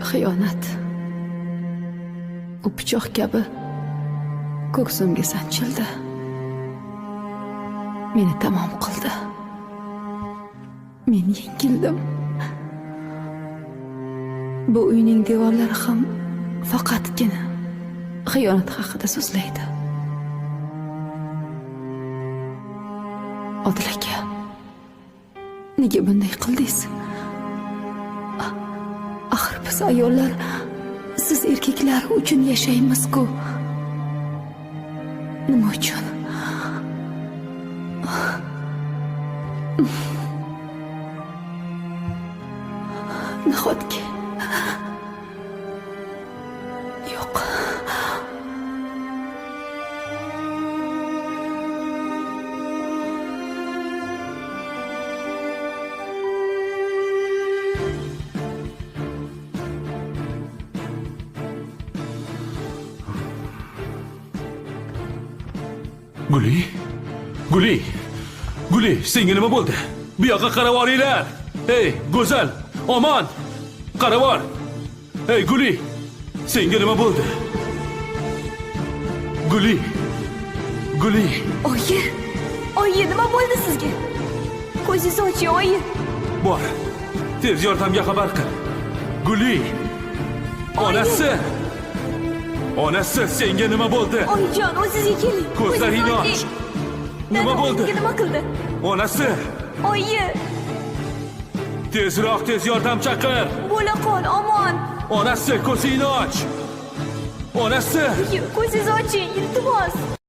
Xiyonat u pichoq kabi ko'ksimga sanchildi. Meni tamom qildi. Men yengildim. Bu uyning devorlari ham faqatgina xiyonat haqida so'zlaydi. Odil aka, nega bunday qildingiz? Axir biz ayollar siz erkaklar uchun yashaymiz-ku. Nima uchun? Nahotki yo'q. Guli, senga nima bo'ldi? Bu yoqqa qarab olinglar. Hey, go'zal, omon, qarab ol. Hey, Guli, senga nima bo'ldi? Guli. Oyi, nima bo'ldi sizga? Ko'zingizni oching, oyi. Bor, tez yordamga xabar qil. Guli. Onasi, senga nima bo'ldi? Oyijon, o'zingizga keling. Ko'zlaringni och. Nima bo'ldi? Nima qildi? Onasi. Oyi, Tez yordam chaqir. bo'la qol, omon. Onasi, ko'zingni och. Onasi. Ko'zingizni oching, iltimos.